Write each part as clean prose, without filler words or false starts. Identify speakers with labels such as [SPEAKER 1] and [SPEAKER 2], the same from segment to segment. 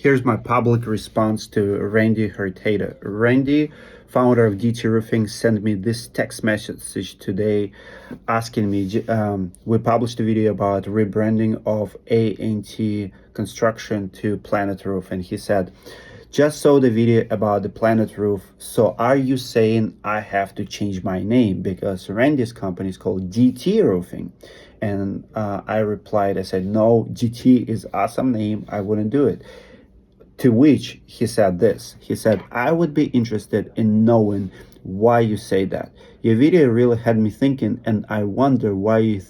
[SPEAKER 1] Here's my public response to Randy Hurtado. Randy, founder of DT Roofing, sent me this text message today asking me, we published a video about rebranding of A&T Construction to Planet Roof. And he said, just saw the video about the Planet Roof. So are you saying I have to change my name? Because Randy's company is called DT Roofing. And I replied, I said, no, DT is awesome name. I wouldn't do it. To which he said this. He said, I would be interested in knowing why you say that. Your video really had me thinking, and I wonder why you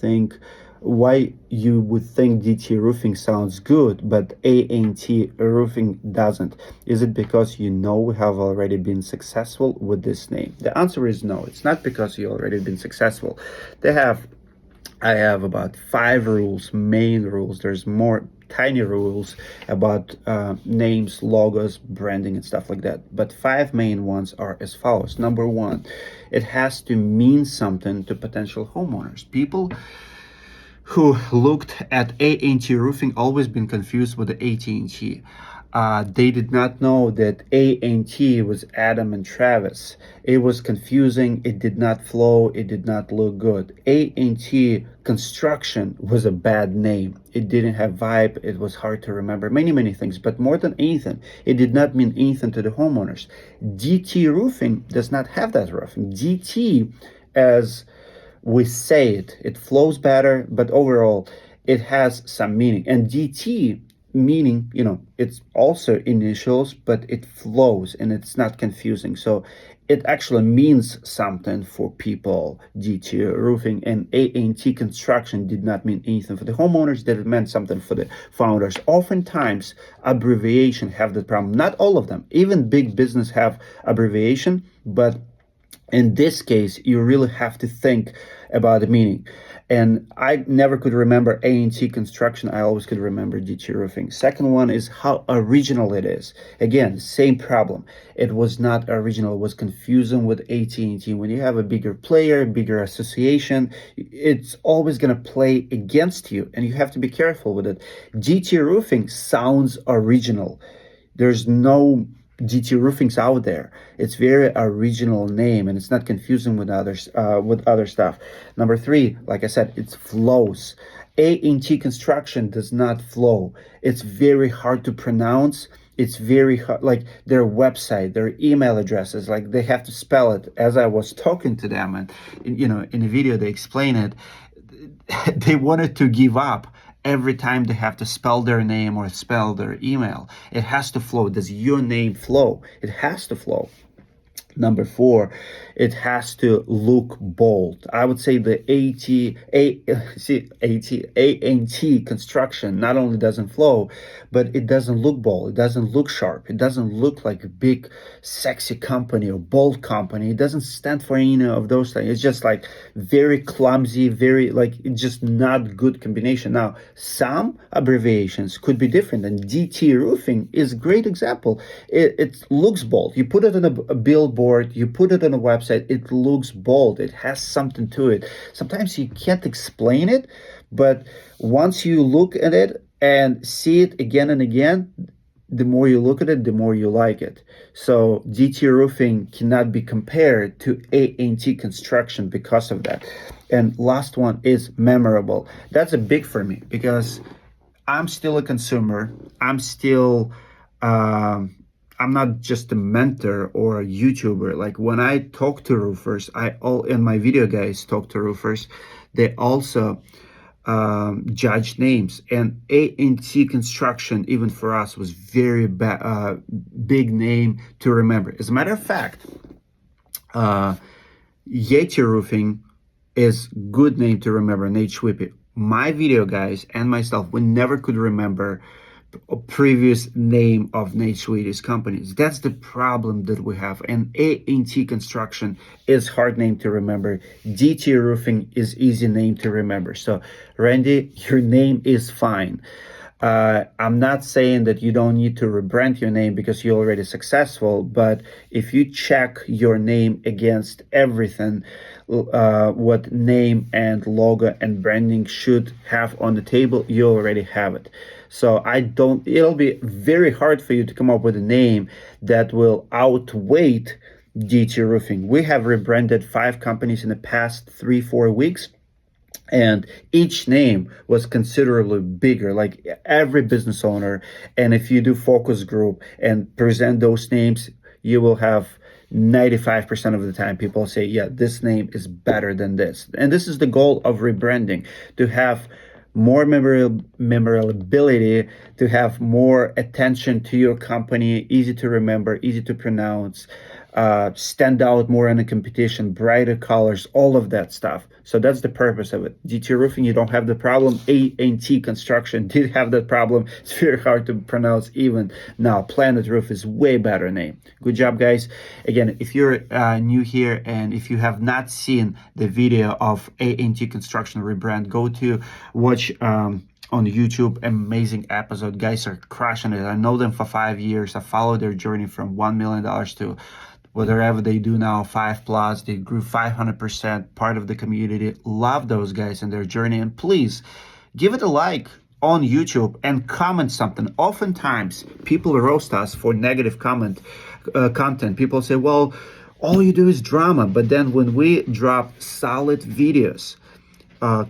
[SPEAKER 1] would think DT Roofing sounds good, but A&T Roofing doesn't. Is it because you know we have already been successful with this name? The answer is no. It's not because you already been successful. I have about 5 rules, main rules. There's more tiny rules about names, logos, branding, and stuff like that. But 5 main ones are as follows. Number 1, it has to mean something to potential homeowners. People who looked at A&T Roofing always been confused with the AT&T. They did not know that A&T was Adam and Travis. It was confusing. It did not flow. It did not look good. A&T Construction was a bad name. It didn't have vibe. It was hard to remember. Many things. But more than anything, it did not mean anything to the homeowners. DT Roofing does not have that roofing. DT, as we say it flows better, but overall, it has some meaning. And DT meaning, it's also initials, but it flows and it's not confusing. So it actually means something for people. DT Roofing and A&T Construction did not mean anything for the homeowners, that it meant something for the founders. Oftentimes, abbreviation have the problem. Not all of them. Even big business have abbreviation, but in this case, you really have to think about the meaning. And I never could remember A&T Construction. I always could remember DT Roofing. Second one is how original it is. Again, same problem. It was not original. It was confusing with AT&T. When you have a bigger player, bigger association, it's always going to play against you, and you have to be careful with it. DT Roofing sounds original. There's no DT Roofing's out there. It's very original name, and it's not confusing with other stuff. Number 3, like I said, it flows. A&T Construction does not flow. It's very hard to pronounce. It's very hard, like their website, their email addresses, like they have to spell it. As I was talking to them, and in the video they explain it, they wanted to give up every time they have to spell their name or spell their email. It has to flow. Does your name flow? It has to flow. Number 4, it has to look bold. I would say the A&T Construction not only doesn't flow, but it doesn't look bold. It doesn't look sharp. It doesn't look like a big, sexy company or bold company. It doesn't stand for any of those things. It's just like very clumsy, very it's just not good combination. Now, some abbreviations could be different, and DT Roofing is a great example. It looks bold. You put it on a billboard, you put it on a website, it looks bold. It has something to it. Sometimes you can't explain it, but once you look at it and see it again and again, the more you look at it, the more you like it. So DT Roofing cannot be compared to A&T Construction because of that. And last one is memorable. That's a big for me because I'm still a consumer. I'm not just a mentor or a YouTuber. Like when I talk to roofers, and my video guys talk to roofers, they also judge names. And A&T Construction, even for us, was very big name to remember. As a matter of fact, Yeti Roofing is good name to remember, Nate Schwippe. My video guys and myself, we never could remember a previous name of Nate Schwitte's companies. That's the problem that we have. And A&T Construction is hard name to remember. DT Roofing is easy name to remember. So Randy, your name is fine. I'm not saying that you don't need to rebrand your name because you're already successful, but if you check your name against everything, what name and logo and branding should have on the table, you already have it. So it'll be very hard for you to come up with a name that will outweigh DT Roofing. We have rebranded 5 companies in the past 3-4 weeks, and each name was considerably bigger, like every business owner. And if you do focus group and present those names, you will have 95% of the time people say, yeah, this name is better than this. And this is the goal of rebranding, to have more memorability, to have more attention to your company, easy to remember, easy to pronounce, stand out more in the competition, brighter colors, all of that stuff. So that's the purpose of it. DT Roofing, you don't have the problem. A&T Construction did have that problem. It's very hard to pronounce even now. Planet Roof is way better name. Good job, guys. Again, if you're new here and if you have not seen the video of A&T Construction rebrand, go to watch on YouTube. Amazing episode. Guys are crushing it. I know them for 5 years. I followed their journey from $1 million to whatever they do now, 5+. They grew 500%, part of the community. Love those guys and their journey. And please give it a like on YouTube and comment something. Oftentimes people roast us for negative content. People say, well, all you do is drama. But then when we drop solid videos,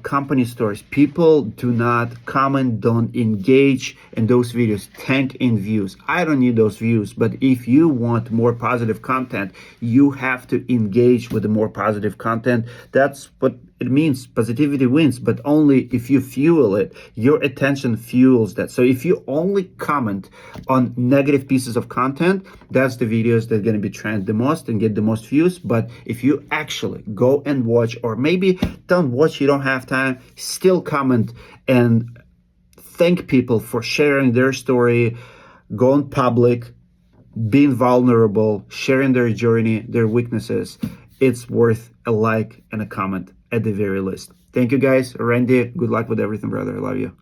[SPEAKER 1] company stories, people do not comment, don't engage in those videos, tank in views. I don't need those views, but if you want more positive content, you have to engage with the more positive content. That's what it means. Positivity wins, but only if you fuel it. Your attention fuels that. So if you only comment on negative pieces of content, that's the videos that are going to be trend the most and get the most views. But if you actually go and watch, or maybe don't watch, you don't have time, still comment and thank people for sharing their story, going public, being vulnerable, sharing their journey, their weaknesses, it's worth a like and a comment at the very least. Thank you, guys. Randy, good luck with everything, brother. I love you.